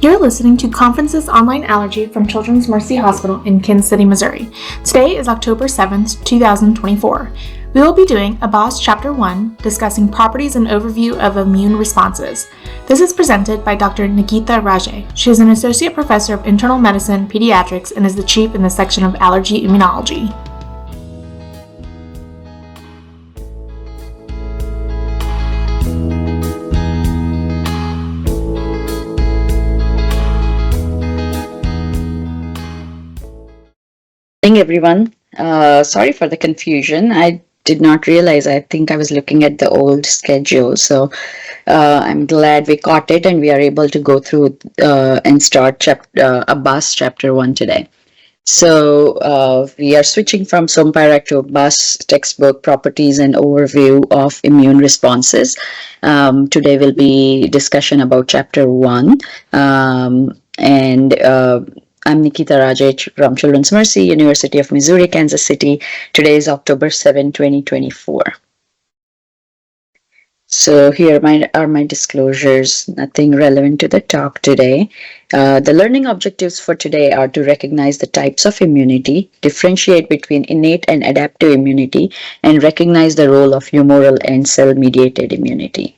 You're listening to Conferences Online Allergy from Children's Mercy Hospital in Kansas City, Missouri. Today is October 7th, 2024. We will be doing Abbas Chapter 1, discussing properties and overview of immune responses. This is presented by Dr. Nikita Raje. She is an Associate Professor of Internal Medicine, Pediatrics, and is the Chief in the section of Allergy Immunology. Good morning, everyone. Sorry for the confusion. I did not realize. I think I was looking at the old schedule. So I'm glad we caught it and we are able to go through and start Abbas chapter 1 today. So we are switching from Somparak to Abbas textbook properties and overview of immune responses. Today will be discussion about chapter 1 I'm Nikita Raje from Children's Mercy, University of Missouri, Kansas City. Today is October 7, 2024. So here are my disclosures, nothing relevant to the talk today. The learning objectives for today are to recognize the types of immunity, differentiate between innate and adaptive immunity, and recognize the role of humoral and cell-mediated immunity.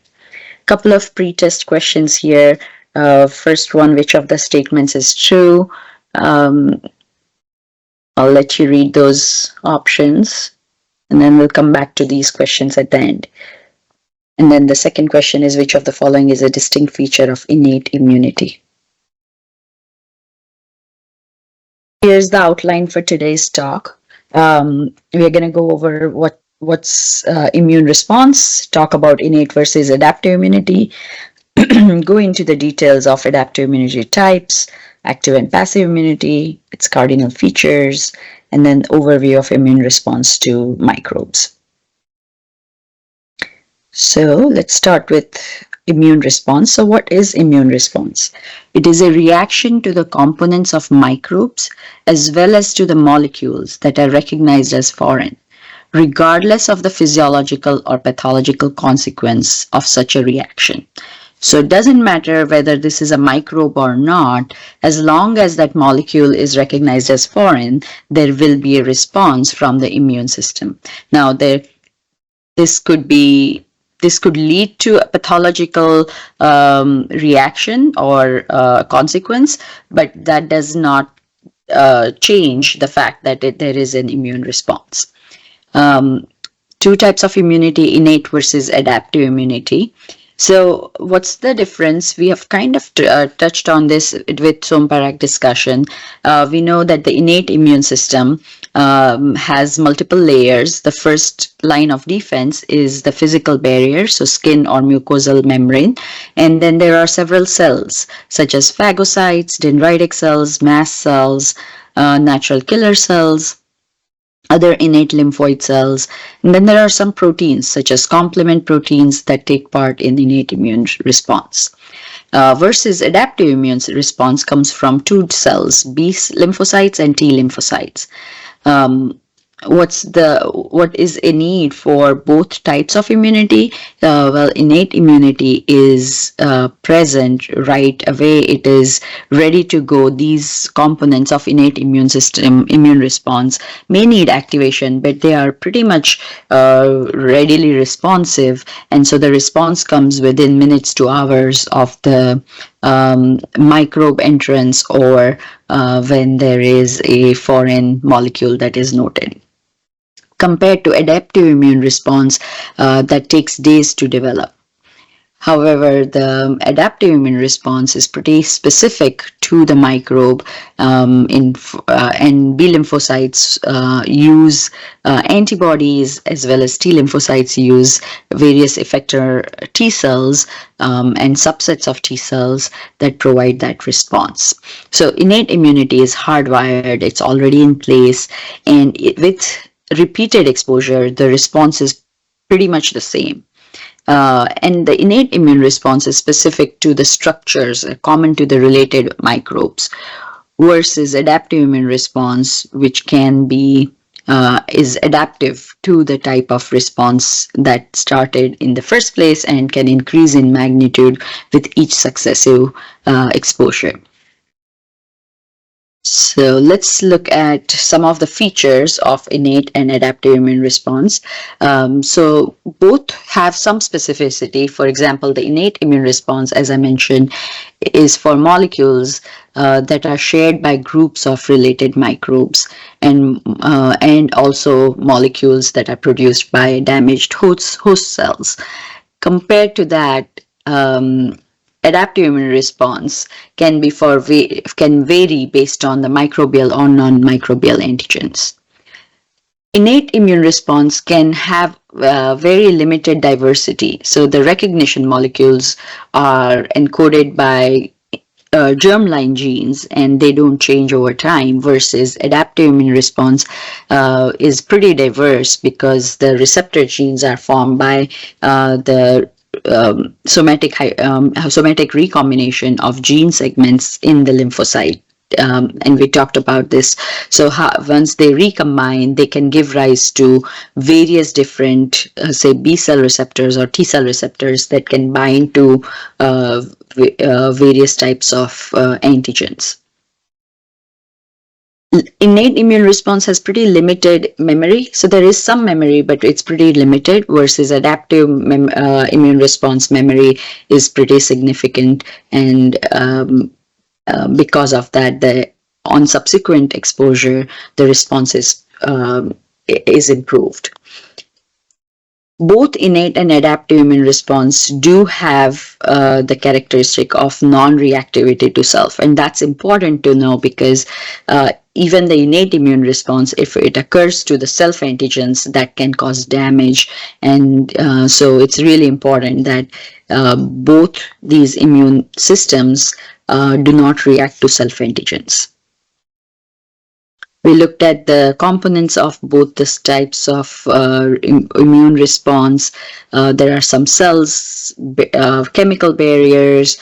Couple of pre-test questions here. First one, which of the statements is true? I'll let you read those options and then we'll come back to these questions at the end. And then the second question is, which of the following is a distinct feature of innate immunity? Here's the outline for today's talk. We're going to go over what's immune response, talk about innate versus adaptive immunity, go into the details of adaptive immunity types, active and passive immunity, its cardinal features, and then overview of immune response to microbes. So let's start with immune response. So what is immune response? It is a reaction to the components of microbes as well as to the molecules that are recognized as foreign, regardless of the physiological or pathological consequence of such a reaction. So it doesn't matter whether this is a microbe or not, as long as that molecule is recognized as foreign, there will be a response from the immune system. Now, this could lead to a pathological reaction or consequence, but that does not change the fact that there is an immune response. Two types of immunity, innate versus adaptive immunity. So what's the difference? We have kind of touched on this with Somparak discussion. We know that the innate immune system has multiple layers. The first line of defense is the physical barrier, so skin or mucosal membrane. And then there are several cells, such as phagocytes, dendritic cells, mast cells, natural killer cells, other innate lymphoid cells, and then there are some proteins such as complement proteins that take part in innate immune response. Versus adaptive immune response comes from two cells, B lymphocytes and T lymphocytes. What is a need for both types of immunity? Well, innate immunity is present right away. It is ready to go. These components of innate immune system, immune response may need activation, but they are pretty much readily responsive. And so the response comes within minutes to hours of the microbe entrance or when there is a foreign molecule that is noted, compared to adaptive immune response that takes days to develop. However, the adaptive immune response is pretty specific to the microbe, and B lymphocytes use antibodies, as well as T lymphocytes use various effector T cells and subsets of T cells that provide that response. So innate immunity is hardwired, it's already in place, and with repeated exposure, the response is pretty much the same. And the innate immune response is specific to the structures common to the related microbes, versus adaptive immune response, which can be is adaptive to the type of response that started in the first place and can increase in magnitude with each successive exposure. So let's look at some of the features of innate and adaptive immune response. So both have some specificity. For example, the innate immune response, as I mentioned, is for molecules that are shared by groups of related microbes, and also molecules that are produced by damaged host cells. Compared to that, adaptive immune response can vary based on the microbial or non-microbial antigens. Innate immune response can have very limited diversity. So the recognition molecules are encoded by germline genes and they don't change over time, versus adaptive immune response is pretty diverse because the receptor genes are formed by the somatic recombination of gene segments in the lymphocyte. And we talked about this. So once they recombine, they can give rise to various different, say, B cell receptors or T cell receptors that can bind to various types of antigens. Innate immune response has pretty limited memory, so there is some memory, but it's pretty limited, versus adaptive immune response memory is pretty significant, and because of that, on subsequent exposure, the response is improved. Both innate and adaptive immune response do have the characteristic of non-reactivity to self, and that's important to know because even the innate immune response, if it occurs to the self antigens, that can cause damage, and so it's really important that both these immune systems do not react to self antigens. We looked at the components of both these types of immune response. There are some cells, chemical barriers,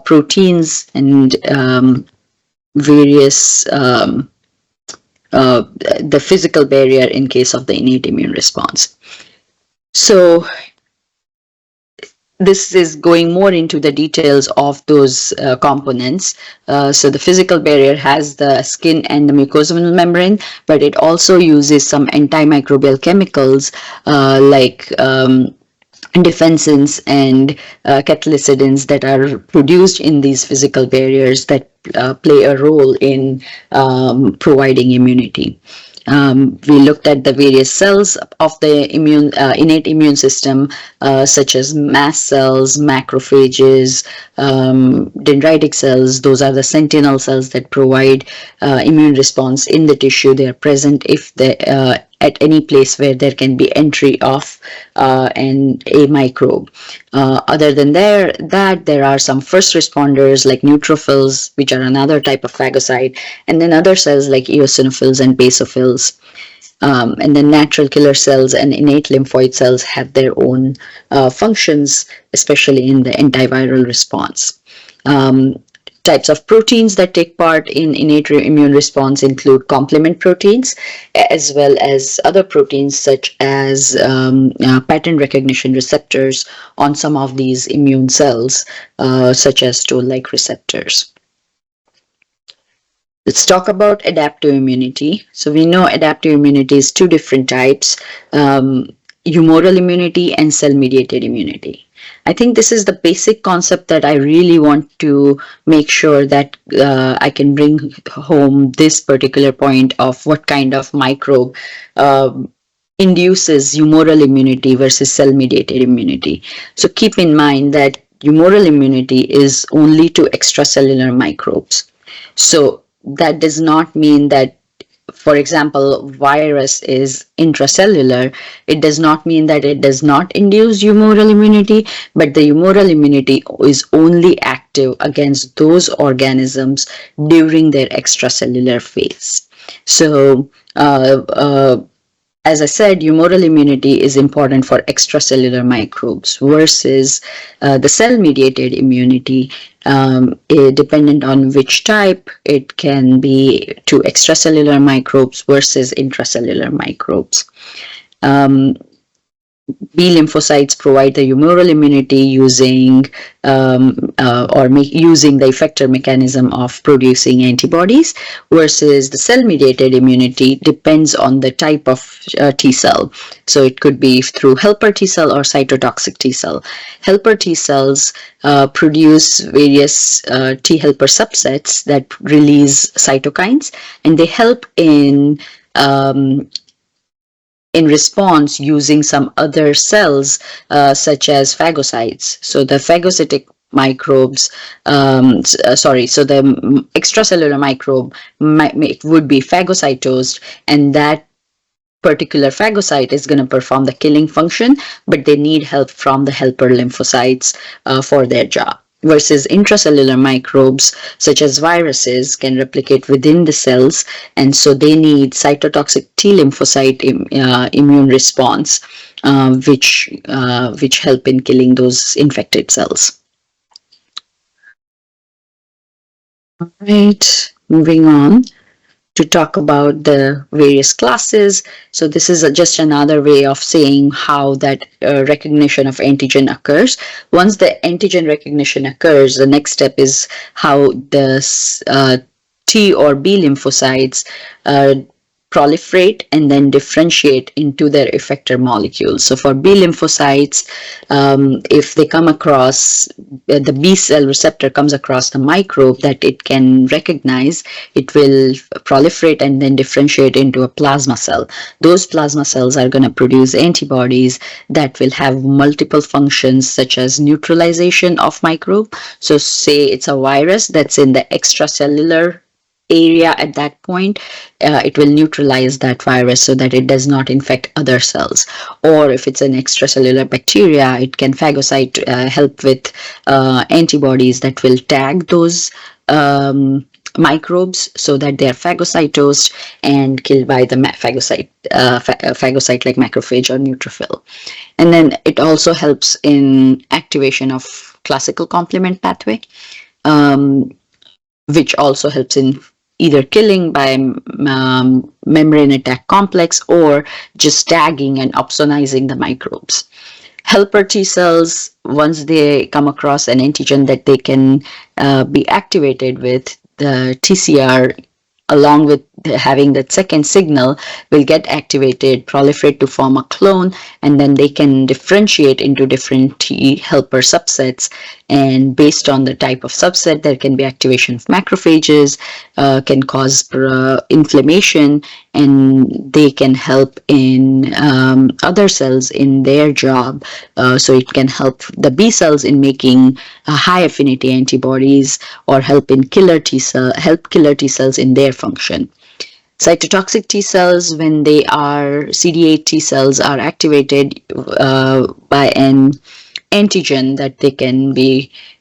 proteins, and various the physical barrier in case of the innate immune response. So this is going more into the details of those components. So the physical barrier has the skin and the mucosal membrane, but it also uses some antimicrobial chemicals like defensins and catalycidins that are produced in these physical barriers that play a role in providing immunity. We looked at the various cells of the innate immune system, such as mast cells, macrophages, dendritic cells. Those are the sentinel cells that provide immune response in the tissue. They are present if they at any place where there can be entry of a microbe. Other than that, there are some first responders like neutrophils, which are another type of phagocyte, and then other cells like eosinophils and basophils. And then natural killer cells and innate lymphoid cells have their own functions, especially in the antiviral response. Types of proteins that take part in innate immune response include complement proteins, as well as other proteins such as pattern recognition receptors on some of these immune cells, such as toll-like receptors. Let's talk about adaptive immunity. So we know adaptive immunity is two different types, humoral immunity and cell-mediated immunity. I think this is the basic concept that I really want to make sure that I can bring home this particular point of what kind of microbe induces humoral immunity versus cell-mediated immunity. So keep in mind that humoral immunity is only to extracellular microbes. So that does not mean that, for example, virus is intracellular. It does not mean that it does not induce humoral immunity, but the humoral immunity is only active against those organisms during their extracellular phase. So as I said, humoral immunity is important for extracellular microbes versus the cell-mediated immunity. Dependent on which type, it can be to extracellular microbes versus intracellular microbes. B lymphocytes provide the humoral immunity using using the effector mechanism of producing antibodies, versus the cell-mediated immunity depends on the type of T cell. So it could be through helper T cell or cytotoxic T cell. Helper T cells produce various T helper subsets that release cytokines, and they help in response using some other cells such as phagocytes. So the phagocytic microbes, so the extracellular microbe would be phagocytosed, and that particular phagocyte is going to perform the killing function, but they need help from the helper lymphocytes for their job. Versus intracellular microbes such as viruses can replicate within the cells, and so they need cytotoxic T lymphocyte immune response, which help in killing those infected cells. All right, moving on to talk about the various classes. So this is just another way of saying how that recognition of antigen occurs. Once the antigen recognition occurs, the next step is how the T or B lymphocytes proliferate and then differentiate into their effector molecules. So for B lymphocytes, if they come across, the B cell receptor comes across the microbe that it can recognize, it will proliferate and then differentiate into a plasma cell. Those plasma cells are going to produce antibodies that will have multiple functions, such as neutralization of microbe. So say it's a virus that's in the extracellular area at that point, it will neutralize that virus so that it does not infect other cells. Or if it's an extracellular bacteria, it can phagocyte, help with antibodies that will tag those microbes so that they are phagocytosed and killed by the phagocyte like macrophage or neutrophil. And then it also helps in activation of classical complement pathway, which also helps in either killing by membrane attack complex or just tagging and opsonizing the microbes. Helper T cells, once they come across an antigen that they can be activated with, the TCR, along with having that second signal, will get activated, proliferate to form a clone, and then they can differentiate into different T helper subsets. And based on the type of subset, there can be activation of macrophages, can cause inflammation, and they can help in other cells in their job. So it can help the B cells in making high affinity antibodies, or help killer T cells in their function. Cytotoxic T cells, when they are CD8 T cells, are activated by an antigen that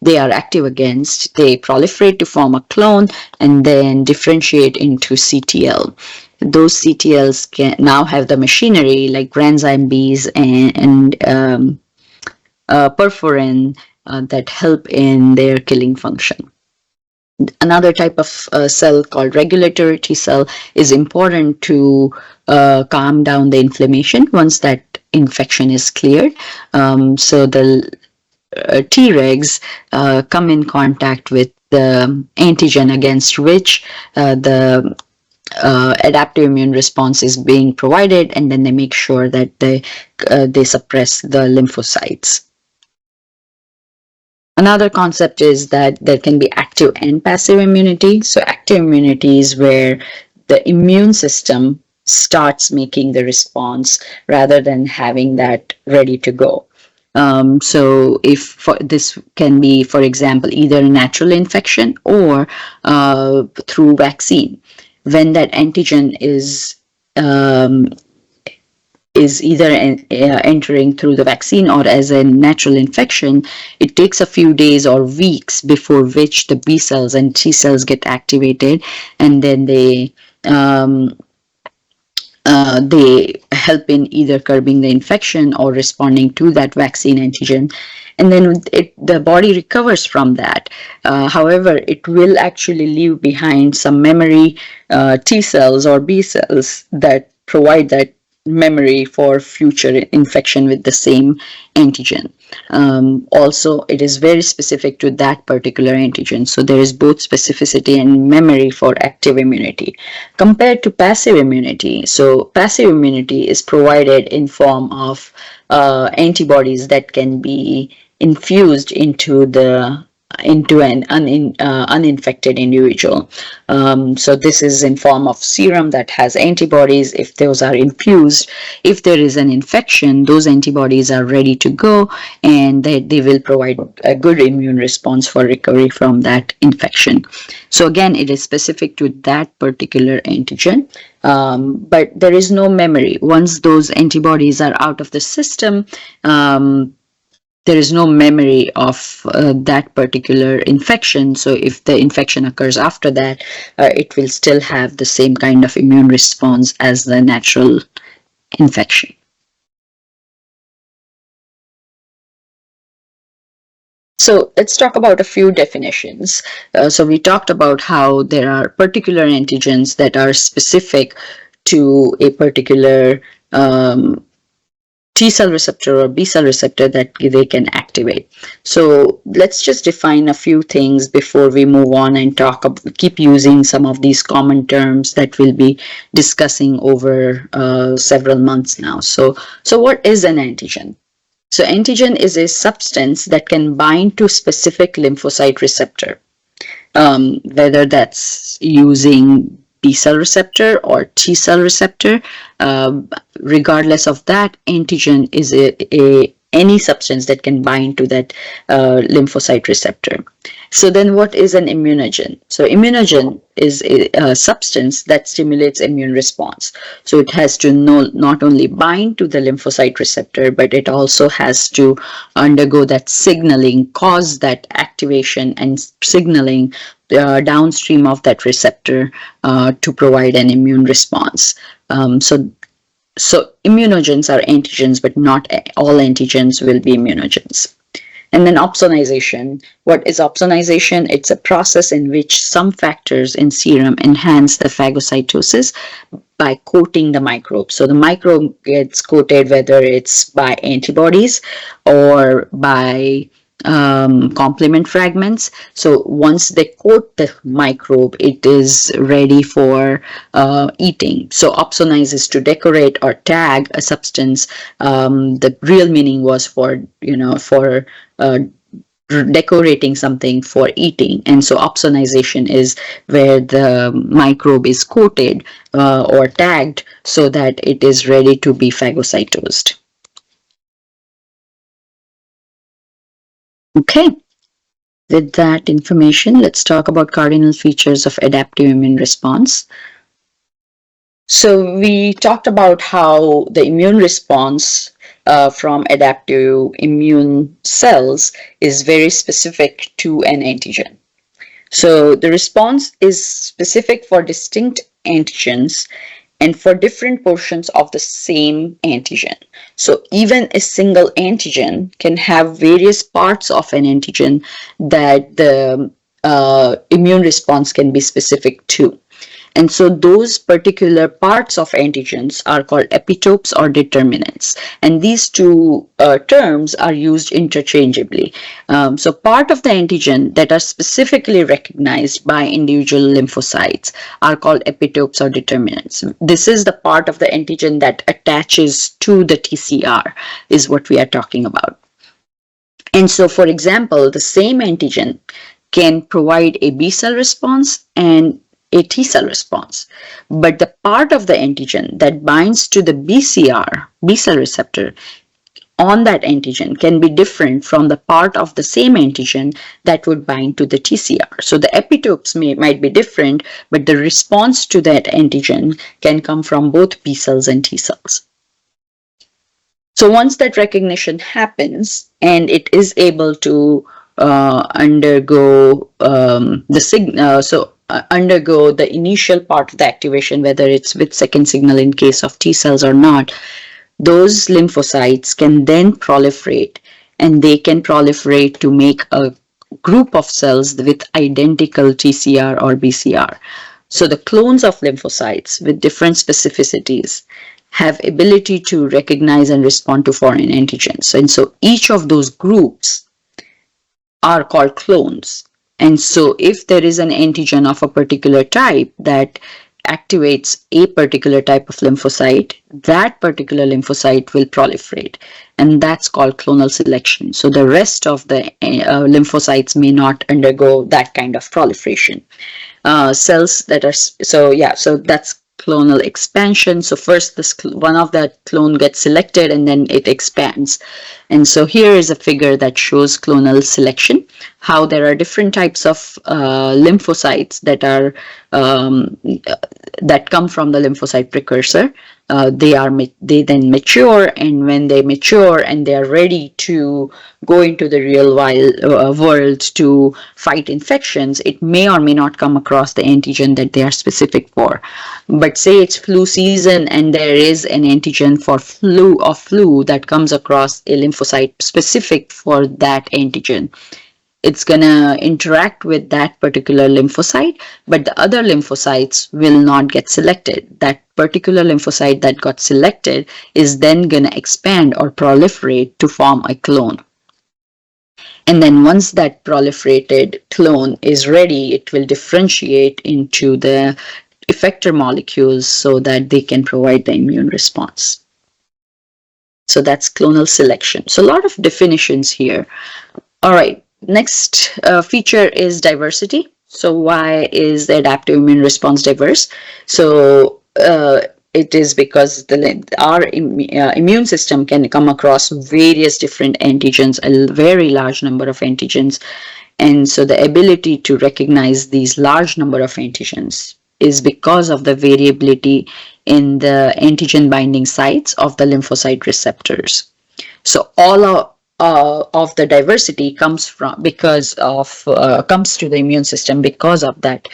they are active against. They proliferate to form a clone and then differentiate into CTL. Those CTLs can now have the machinery like granzyme Bs and perforin that help in their killing function. Another type of cell called regulatory T cell is important to calm down the inflammation once that infection is cleared. So the Tregs come in contact with the antigen against which the adaptive immune response is being provided, and then they make sure that they suppress the lymphocytes. Another concept is that there can be active and passive immunity. So active immunity is where the immune system starts making the response rather than having that ready to go. So this can be, for example, either natural infection or through vaccine. When that antigen is either entering through the vaccine or as a natural infection, it takes a few days or weeks before which the B cells and T cells get activated, and then they they help in either curbing the infection or responding to that vaccine antigen. And then the body recovers from that. However, it will actually leave behind some memory T cells or B cells that provide that memory for future infection with the same antigen. Also, it is very specific to that particular antigen. So there is both specificity and memory for active immunity compared to passive immunity. So passive immunity is provided in form of antibodies that can be infused into an uninfected individual. So this is in form of serum that has antibodies. If those are infused, if there is an infection, those antibodies are ready to go, and they will provide a good immune response for recovery from that infection. So again, it is specific to that particular antigen. But there is no memory. Once those antibodies are out of the system, there is no memory of that particular infection. So if the infection occurs after that, it will still have the same kind of immune response as the natural infection. So let's talk about a few definitions. So we talked about how there are particular antigens that are specific to a particular T cell receptor or B cell receptor that they can activate. So let's just define a few things before we move on and keep using some of these common terms that we'll be discussing over several months now. So what is an antigen? So antigen is a substance that can bind to specific lymphocyte receptor, whether that's using B cell receptor or T cell receptor. Regardless of that, antigen is any substance that can bind to that lymphocyte receptor. So then what is an immunogen? So immunogen is a substance that stimulates immune response. So it has to not only bind to the lymphocyte receptor, but it also has to undergo that signaling, cause that activation and signaling downstream of that receptor to provide an immune response. So immunogens are antigens, but not all antigens will be immunogens. And then opsonization. What is opsonization? It's a process in which some factors in serum enhance the phagocytosis by coating the microbe. So the microbe gets coated whether it's by antibodies or by complement fragments. So once they coat the microbe, it is ready for eating. So opsonize is to decorate or tag a substance. The real meaning was for decorating something for eating, and so opsonization is where the microbe is coated or tagged so that it is ready to be phagocytosed. Okay, with that information, let's talk about cardinal features of adaptive immune response. So we talked about how the immune response from adaptive immune cells is very specific to an antigen. So the response is specific for distinct antigens and for different portions of the same antigen. So even a single antigen can have various parts of an antigen that the immune response can be specific to. And so those particular parts of antigens are called epitopes or determinants. And these two terms are used interchangeably. So part of the antigen that are specifically recognized by individual lymphocytes are called epitopes or determinants. This is the part of the antigen that attaches to the TCR, is what we are talking about. And so, for example, the same antigen can provide a B cell response and a T cell response, but the part of the antigen that binds to the BCR, B cell receptor, on that antigen can be different from the part of the same antigen that would bind to the TCR. So the epitopes might be different, but the response to that antigen can come from both B cells and T cells. So once that recognition happens and it is able to undergo the signal, so undergo the initial part of the activation, whether it's with second signal in case of T cells or not, those lymphocytes can then proliferate, and they can proliferate to make a group of cells with identical TCR or BCR. So the clones of lymphocytes with different specificities have ability to recognize and respond to foreign antigens. And so each of those groups are called clones. And so if there is an antigen of a particular type that activates a particular type of lymphocyte, that particular lymphocyte will proliferate. And that's called clonal selection. So the rest of the lymphocytes may not undergo that kind of proliferation. Cells that are, so that's clonal expansion. So first this one of the clone gets selected and then it expands. And so here is a figure that shows clonal selection, how there are different types of lymphocytes that are that come from the lymphocyte precursor. They then mature, and when they mature and they are ready to go into the real world to fight infections, it may or may not come across the antigen that they are specific for. But say it's flu season and there is an antigen for flu that comes across a lymphocyte specific for that antigen. It's going to interact with that particular lymphocyte, but the other lymphocytes will not get selected. That particular lymphocyte that got selected is then going to expand or proliferate to form a clone. And then once that proliferated clone is ready, it will differentiate into the effector molecules so that they can provide the immune response. So that's clonal selection. So a lot of definitions here. All right. Next feature is diversity. So why is the adaptive immune response diverse? So it is because our immune system can come across various different antigens, a very large number of antigens. And so the ability to recognize these large number of antigens is because of the variability in the antigen binding sites of the lymphocyte receptors. So all of the diversity comes to the immune system because of that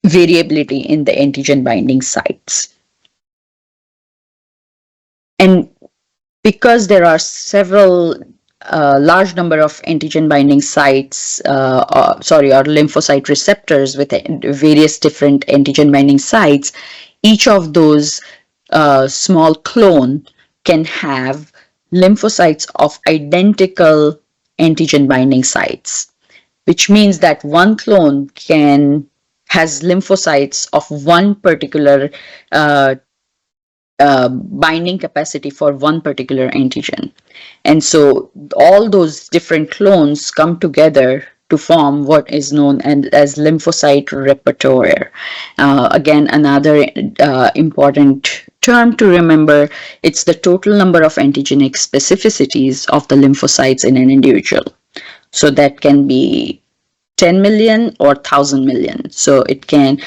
variability in the antigen binding sites. And because there are several large number of antigen binding sites, or lymphocyte receptors with various different antigen binding sites, each of those small clone can have lymphocytes of identical antigen binding sites, which means that one clone has lymphocytes of one particular binding capacity for one particular antigen. And so all those different clones come together to form what is known as lymphocyte repertoire. Again, another important term to remember, it's the total number of antigenic specificities of the lymphocytes in an individual. So that can be 10 million or 1,000 million. So it can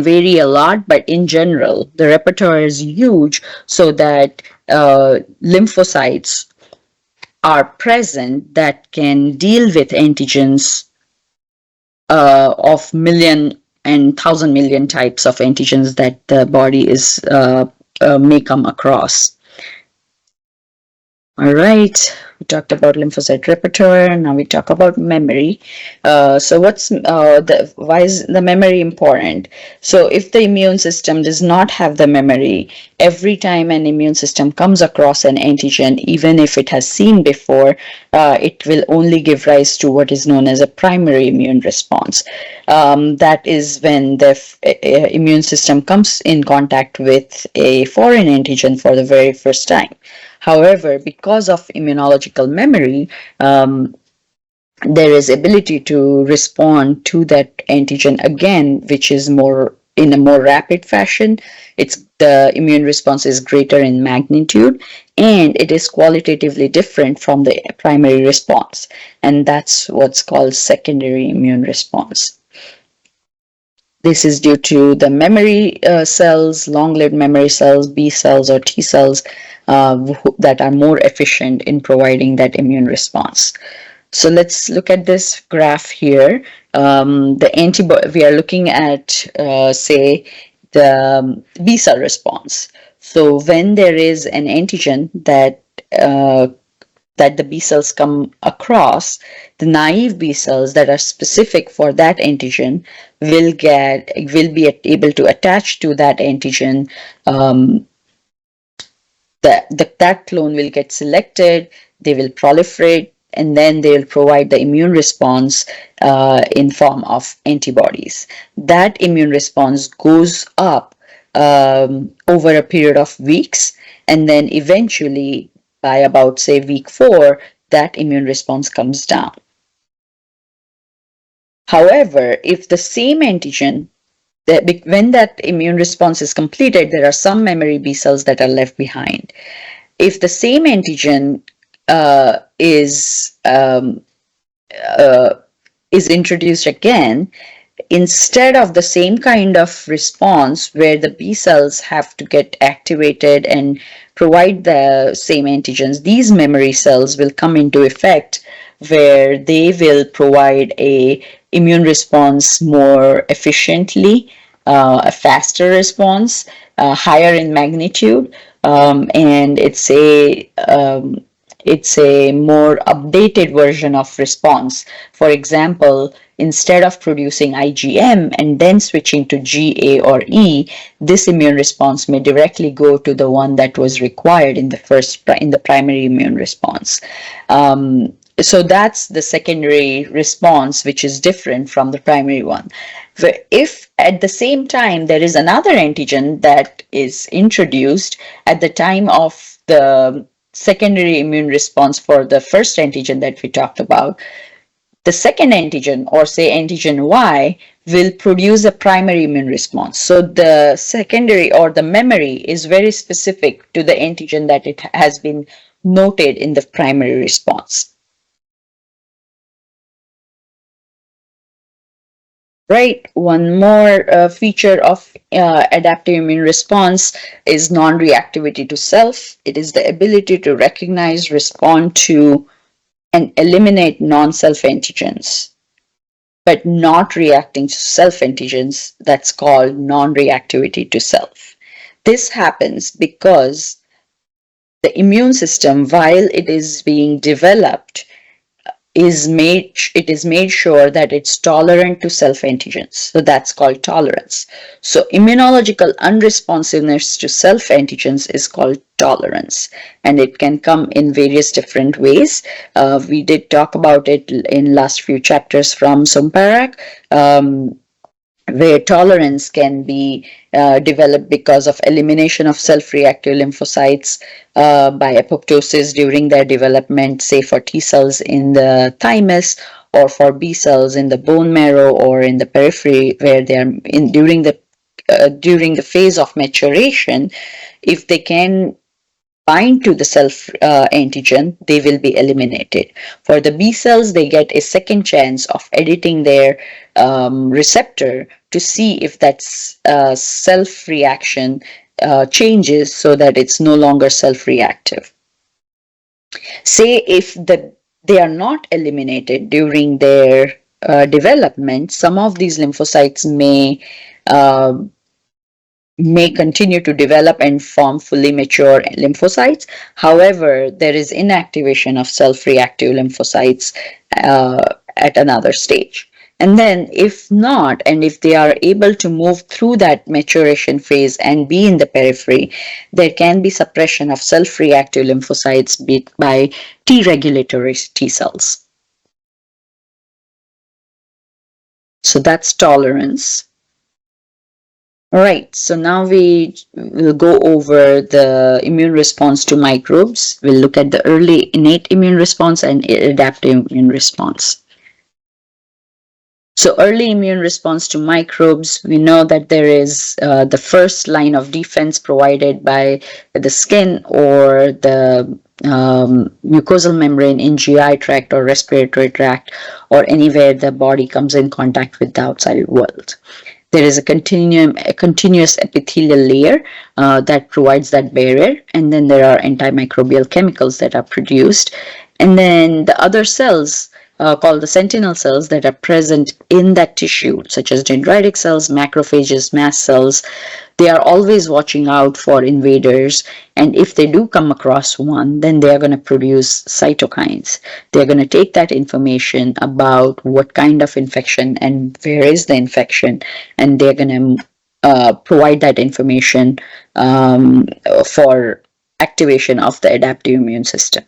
vary a lot, but in general, the repertoire is huge so that lymphocytes are present that can deal with antigens of million and 1,000 million types of antigens that the body may come across. All right, we talked about lymphocyte repertoire. Now we talk about memory. So why is the memory important? So if the immune system does not have the memory, every time an immune system comes across an antigen, even if it has seen before, it will only give rise to what is known as a primary immune response. That is when the immune system comes in contact with a foreign antigen for the very first time. However, because of immunological memory, there is ability to respond to that antigen again, which is in a more rapid fashion. The immune response is greater in magnitude, and it is qualitatively different from the primary response. And that's what's called secondary immune response. This is due to the memory cells, long-lived memory cells, B cells or T cells that are more efficient in providing that immune response. So let's look at this graph here. the antibody, we are looking at, say, the B cell response. So when there is an antigen that the B cells come across, the naive B cells that are specific for that antigen will be able to attach to that antigen. That clone will get selected, they will proliferate, and then they will provide the immune response in form of antibodies. That immune response goes up over a period of weeks, and then eventually by about, say, week 4, that immune response comes down. However, if the same antigen, when that immune response is completed, there are some memory B cells that are left behind. If the same antigen is introduced again, instead of the same kind of response where the B cells have to get activated and provide the same antigens, these memory cells will come into effect where they will provide a immune response more efficiently, a faster response, higher in magnitude, and it's a more updated version of response. For example, instead of producing IgM and then switching to GA or E, this immune response may directly go to the one that was required in the primary immune response. So that's the secondary response, which is different from the primary one. If at the same time there is another antigen that is introduced at the time of the secondary immune response for the first antigen that we talked about, the second antigen, or say antigen Y, will produce a primary immune response. So the secondary or the memory is very specific to the antigen that it has been noted in the primary response. Right, one more feature of adaptive immune response is non-reactivity to self. It is the ability to recognize, respond to, and eliminate non-self antigens, but not reacting to self antigens. That's called non-reactivity to self. This happens because the immune system, while it is being developed, it is made sure that it's tolerant to self antigens. So that's called tolerance. So immunological unresponsiveness to self antigens is called tolerance, and it can come in various different ways. We did talk about it in last few chapters from Sumparak, where tolerance can be developed because of elimination of self-reactive lymphocytes by apoptosis during their development, say for T cells in the thymus, or for B cells in the bone marrow or in the periphery, where they are during the phase of maturation. If they can bind to the self antigen, they will be eliminated. For the B cells, they get a second chance of editing their receptor to see if that self reaction changes so that it's no longer self-reactive. Say if they are not eliminated during their development, some of these lymphocytes may continue to develop and form fully mature lymphocytes. However, there is inactivation of self-reactive lymphocytes at another stage. And then if not, and if they are able to move through that maturation phase and be in the periphery, there can be suppression of self-reactive lymphocytes by T regulatory T cells. So that's tolerance. All right, so now we will go over the immune response to microbes. We'll look at the early innate immune response and adaptive immune response. So early immune response to microbes, we know that there is the first line of defense provided by the skin or the mucosal membrane in GI tract or respiratory tract, or anywhere the body comes in contact with the outside world. There is a continuous epithelial layer that provides that barrier, and then there are antimicrobial chemicals that are produced, and then the other cells called the sentinel cells that are present in that tissue, such as dendritic cells, macrophages, mast cells. They are always watching out for invaders, and if they do come across one, then they are going to produce cytokines. They're going to take that information about what kind of infection and where is the infection, and they're going to provide that information for activation of the adaptive immune system.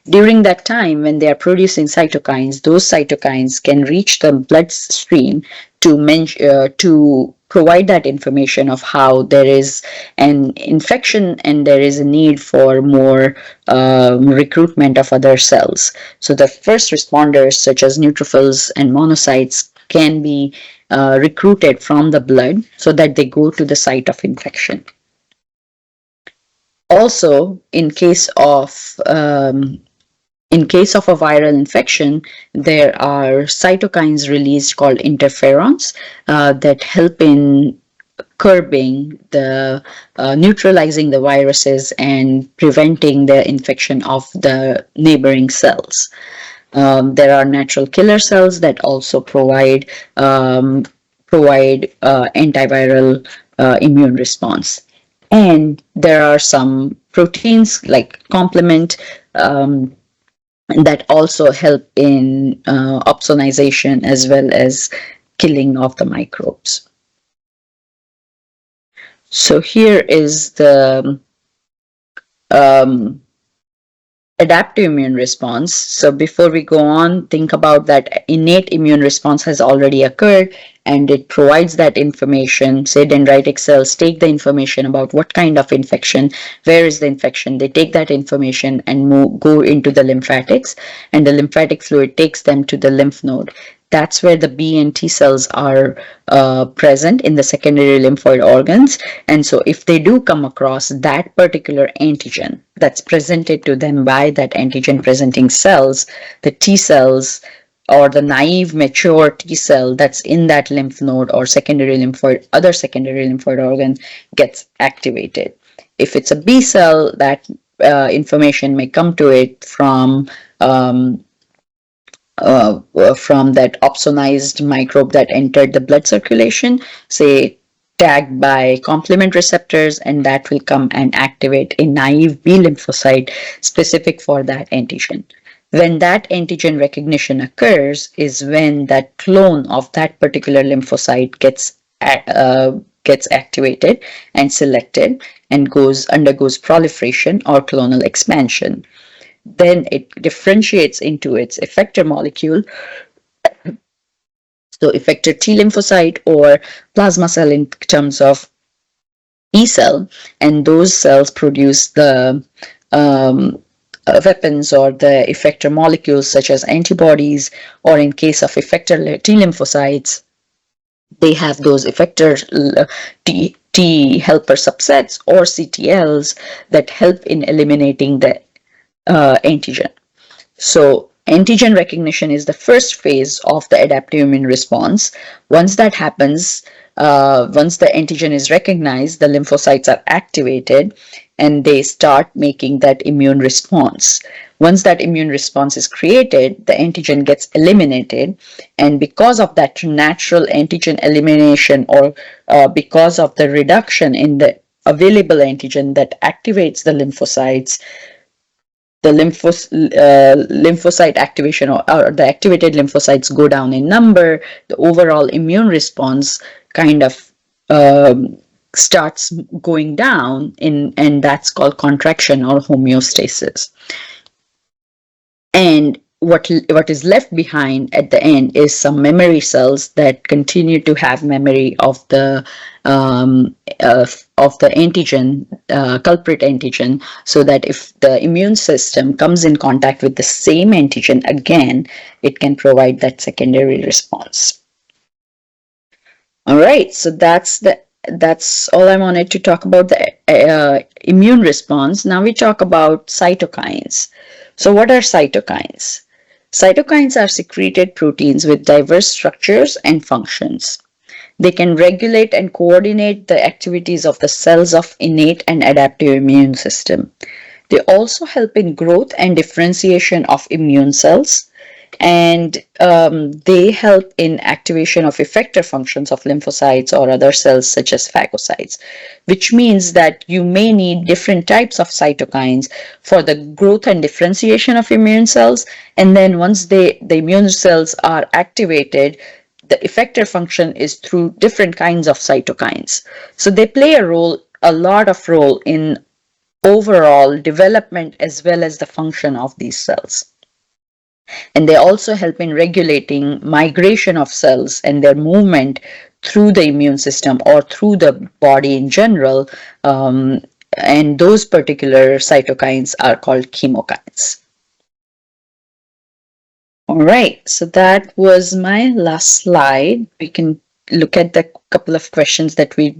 During that time, when they are producing cytokines, those cytokines can reach the bloodstream to provide that information of how there is an infection and there is a need for more recruitment of other cells. So the first responders, such as neutrophils and monocytes, can be recruited from the blood so that they go to the site of infection. Also, in case of a viral infection, there are cytokines released called interferons that help in curbing the neutralizing the viruses and preventing the infection of the neighboring cells. There are natural killer cells that also provide antiviral immune response. And there are some proteins like complement that also help in opsonization as well as killing of the microbes. So here is the adaptive immune response. So before we go on, think about that innate immune response has already occurred and it provides that information. Say dendritic cells take the information about what kind of infection, where is the infection. They take that information and go into the lymphatics, and the lymphatic fluid takes them to the lymph node. That's where the B and T cells are present in the secondary lymphoid organs. And so if they do come across that particular antigen that's presented to them by that antigen presenting cells, the T cells or the naive mature T cell that's in that lymph node or other secondary lymphoid organ gets activated. If it's a B cell, that information may come to it from that opsonized microbe that entered the blood circulation, say tagged by complement receptors, and that will come and activate a naive B lymphocyte specific for that antigen. When that antigen recognition occurs is when that clone of that particular lymphocyte gets activated and selected and undergoes proliferation or clonal expansion. Then it differentiates into its effector molecule, so effector T lymphocyte or plasma cell in terms of E cell, and those cells produce the weapons or the effector molecules such as antibodies, or in case of effector T lymphocytes, they have those effector T helper subsets or CTLs that help in eliminating the antigen. So antigen recognition is the first phase of the adaptive immune response. Once that happens, once the antigen is recognized, the lymphocytes are activated and they start making that immune response. Once that immune response is created, the antigen gets eliminated, and because of that natural antigen elimination, or because of the reduction in the available antigen that activates the lymphocytes, the lymphocyte activation or the activated lymphocytes go down in number, the overall immune response kind of starts going down, and that's called contraction or homeostasis. And what is left behind at the end is some memory cells that continue to have memory of the antigen, culprit antigen, so that if the immune system comes in contact with the same antigen again, it can provide that secondary response. All right, so that's all I wanted to talk about the immune response. Now we talk about cytokines. So what are cytokines? Cytokines are secreted proteins with diverse structures and functions. They can regulate and coordinate the activities of the cells of innate and adaptive immune system. They also help in growth and differentiation of immune cells, and they help in activation of effector functions of lymphocytes or other cells such as phagocytes, which means that you may need different types of cytokines for the growth and differentiation of immune cells. And then once the immune cells are activated, the effector function is through different kinds of cytokines. So they play a lot of role in overall development as well as the function of these cells. And they also help in regulating migration of cells and their movement through the immune system or through the body in general. And those particular cytokines are called chemokines. All right, so that was my last slide. We can look at the couple of questions that we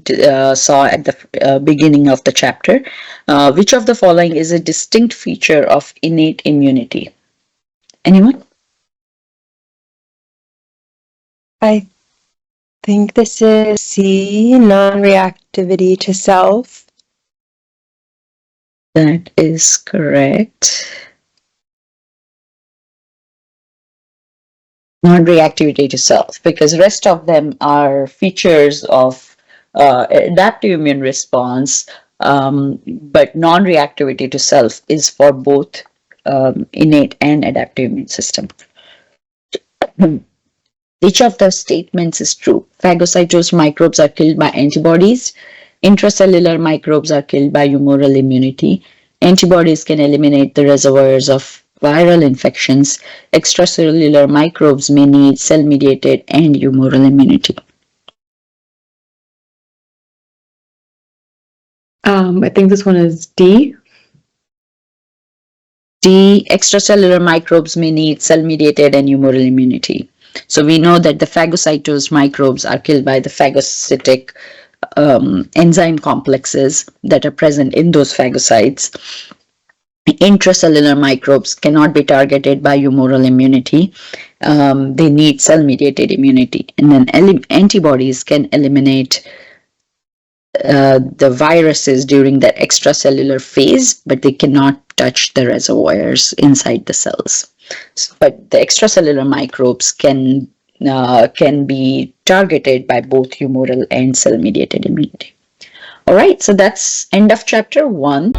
saw at the beginning of the chapter. Which of the following is a distinct feature of innate immunity? Anyone? I think this is C, non-reactivity to self. That is correct. Non-reactivity to self, because rest of them are features of adaptive immune response, but non-reactivity to self is for both innate and adaptive immune system. Which of the statements is true? Phagocytosed microbes are killed by antibodies. Intracellular microbes are killed by humoral immunity. Antibodies can eliminate the reservoirs of viral infections. Extracellular microbes may need cell-mediated and humoral immunity. I think this one is D. D, extracellular microbes may need cell-mediated and humoral immunity. So we know that the phagocytosed microbes are killed by the phagocytic enzyme complexes that are present in those phagocytes. Intracellular microbes cannot be targeted by humoral immunity. They need cell-mediated immunity. And then antibodies can eliminate the viruses during the extracellular phase, but they cannot touch the reservoirs inside the cells. But the extracellular microbes can be targeted by both humoral and cell-mediated immunity. All right, so that's end of chapter 1.